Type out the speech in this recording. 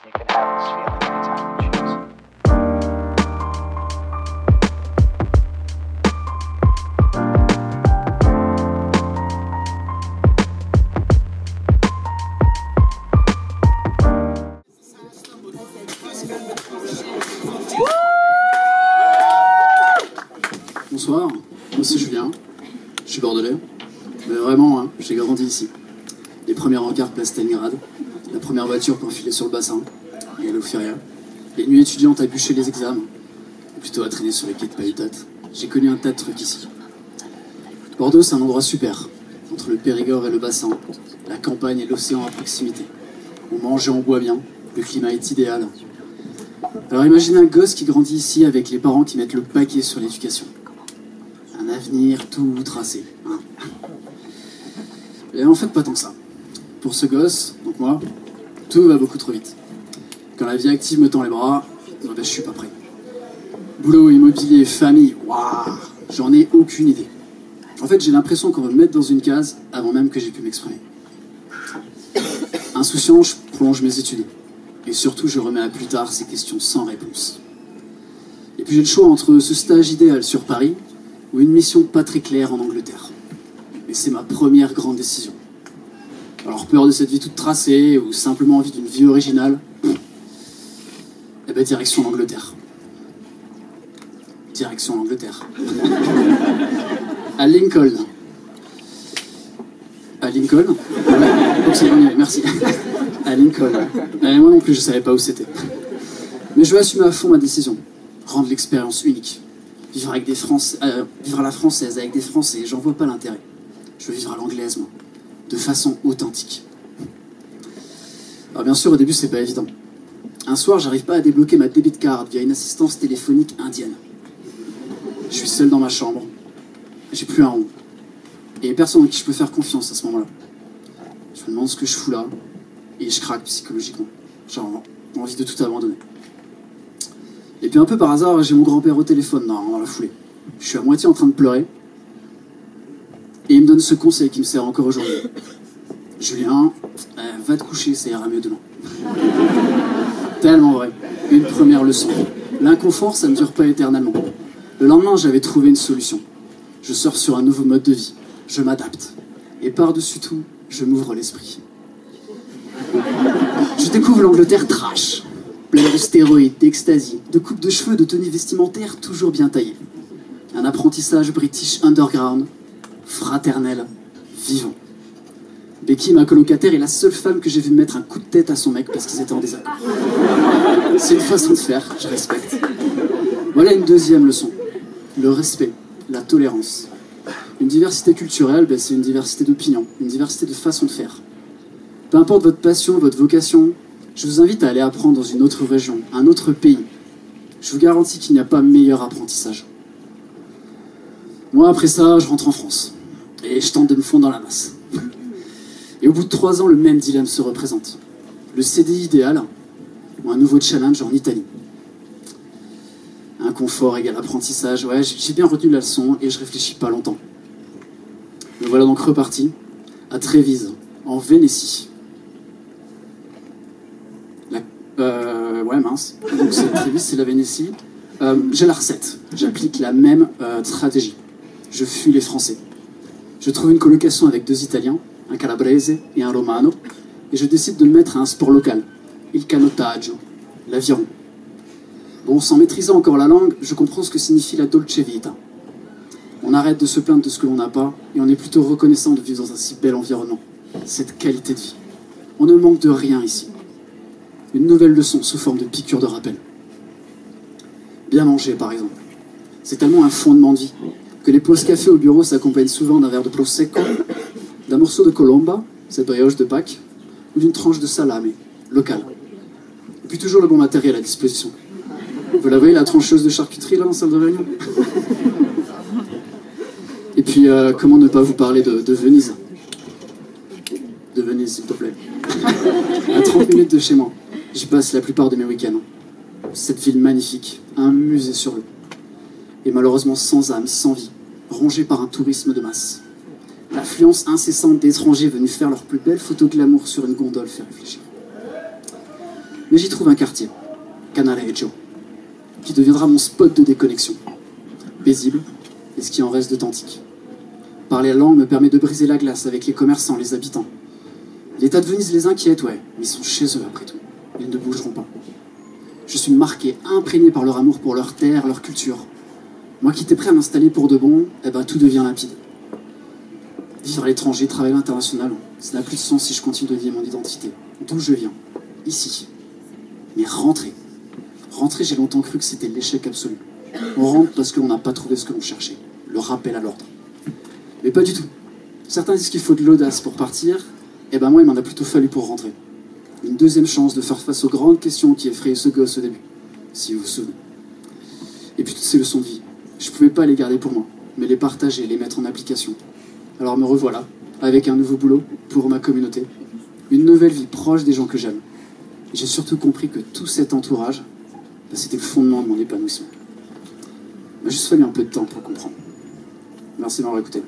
You can have this feeling anytime you choose. Bonsoir, moi c'est Julien, je suis bordelais, mais vraiment, hein, j'ai grandi ici. Les premières encarts place Stalingrad, la première voiture pour filer sur le bassin, et aller au Feria, les nuits étudiantes à bûcher les examens, ou plutôt à traîner sur les quais de Paillotate. J'ai connu un tas de trucs ici. Bordeaux, c'est un endroit super, entre le Périgord et le bassin, la campagne et l'océan à proximité. On mange et on boit bien, le climat est idéal. Alors imaginez un gosse qui grandit ici avec les parents qui mettent le paquet sur l'éducation. Un avenir tout tracé. Hein. Et en fait, pas tant que ça. Pour ce gosse, donc moi, tout va beaucoup trop vite. Quand la vie active me tend les bras, ben, je suis pas prêt. Boulot, immobilier, famille, waouh, j'en ai aucune idée. En fait, j'ai l'impression qu'on va me mettre dans une case avant même que j'ai pu m'exprimer. Insouciant, je prolonge mes études. Et surtout, je remets à plus tard ces questions sans réponse. Et puis j'ai le choix entre ce stage idéal sur Paris ou une mission pas très claire en Angleterre. Et c'est ma première grande décision. Alors peur de cette vie toute tracée ou simplement envie d'une vie originale, eh ben direction l'Angleterre. Direction l'Angleterre. À Lincoln. À Lincoln? Ouais, ok, on y est, merci. À Lincoln. Moi non plus, je savais pas où c'était. Mais je veux assumer à fond ma décision. Rendre l'expérience unique. Vivre avec des Français, vivre à la française avec des Français, j'en vois pas l'intérêt. Je veux vivre à l'anglaise, moi. De façon authentique. Alors bien sûr, au début, c'est pas évident. Un soir, j'arrive pas à débloquer ma debit card via une assistance téléphonique indienne. Je suis seul dans ma chambre. J'ai plus un rond. Et personne en qui je peux faire confiance à ce moment-là. Je me demande ce que je fous là. Et je craque psychologiquement. J'ai envie de tout abandonner. Et puis un peu par hasard, j'ai mon grand-père au téléphone dans la foulée. Je suis à moitié en train de pleurer. Et il me donne ce conseil qui me sert encore aujourd'hui. Julien, va te coucher, ça ira mieux demain. Tellement vrai. Une première leçon. L'inconfort, ça ne dure pas éternellement. Le lendemain, j'avais trouvé une solution. Je sors sur un nouveau mode de vie. Je m'adapte. Et par-dessus tout, je m'ouvre l'esprit. Je découvre l'Angleterre trash. Pleine de stéroïdes, d'ecstasy, de coupes de cheveux, de tenues vestimentaires toujours bien taillées. Un apprentissage british underground, fraternel, vivant. Becky, ma colocataire, est la seule femme que j'ai vu mettre un coup de tête à son mec parce qu'ils étaient en désaccord. C'est une façon de faire, je respecte. Voilà une deuxième leçon. Le respect, la tolérance. Une diversité culturelle, ben, c'est une diversité d'opinions, une diversité de façons de faire. Peu importe votre passion, votre vocation, je vous invite à aller apprendre dans une autre région, un autre pays. Je vous garantis qu'il n'y a pas meilleur apprentissage. Moi, après ça, je rentre en France. Et je tente de me fondre dans la masse. Et au bout de 3 ans, le même dilemme se représente. Le CDI idéal, ou un nouveau challenge en Italie. Un confort égale apprentissage, ouais, j'ai bien retenu la leçon et je réfléchis pas longtemps. Me voilà donc reparti, à Trévise, en Vénétie. Ouais, mince. Donc c'est Trévise, c'est la Vénétie. J'ai la recette. J'applique la même stratégie. Je fuis les Français. Je trouve une colocation avec 2 Italiens, un Calabrese et un Romano, et je décide de me mettre à un sport local, il canottaggio, l'aviron. Bon, sans maîtriser encore la langue, je comprends ce que signifie la dolce vita. On arrête de se plaindre de ce que l'on n'a pas, et on est plutôt reconnaissant de vivre dans un si bel environnement, cette qualité de vie. On ne manque de rien ici. Une nouvelle leçon sous forme de piqûre de rappel. Bien manger, par exemple. C'est tellement un fondement de vie que les pauses café au bureau s'accompagnent souvent d'un verre de prosecco, d'un morceau de colomba, cette brioche de Pâques, ou d'une tranche de salame, locale. Et puis toujours le bon matériel à disposition. Vous la voyez, la trancheuse de charcuterie, là, en salle de réunion? Et puis, comment ne pas vous parler de Venise? De Venise, s'il te plaît. À 30 minutes de chez moi, j'y passe la plupart de mes week-ends. Cette ville magnifique, un musée sur l'eau. Et malheureusement sans âme, sans vie, rongée par un tourisme de masse. L'affluence incessante d'étrangers venus faire leurs plus belles photos glamour sur une gondole fait réfléchir. Mais j'y trouve un quartier, Canaleggio, qui deviendra mon spot de déconnexion. Paisible, et ce qui en reste d'authentique. Parler la langue me permet de briser la glace avec les commerçants, les habitants. L'état de Venise les inquiète, ouais, mais ils sont chez eux après tout. Ils ne bougeront pas. Je suis marqué, imprégné par leur amour pour leur terre, leur culture. Moi qui étais prêt à m'installer pour de bon, eh ben tout devient limpide. Vivre à l'étranger, travailler à l'international, ça n'a plus de sens si je continue de nier mon identité. D'où je viens, ici. Mais rentrer. Rentrer, j'ai longtemps cru que c'était l'échec absolu. On rentre parce que l'on n'a pas trouvé ce que l'on cherchait. Le rappel à l'ordre. Mais pas du tout. Certains disent qu'il faut de l'audace pour partir, et ben moi il m'en a plutôt fallu pour rentrer. Une deuxième chance de faire face aux grandes questions qui effrayaient ce gosse au début, si vous vous souvenez. Et puis toutes ces leçons de vie, je pouvais pas les garder pour moi, mais les partager, les mettre en application. Alors me revoilà, avec un nouveau boulot pour ma communauté, une nouvelle vie proche des gens que j'aime. Et j'ai surtout compris que tout cet entourage, ben, c'était le fondement de mon épanouissement. Il m'a juste fallu un peu de temps pour comprendre. Merci de m'avoir écouté.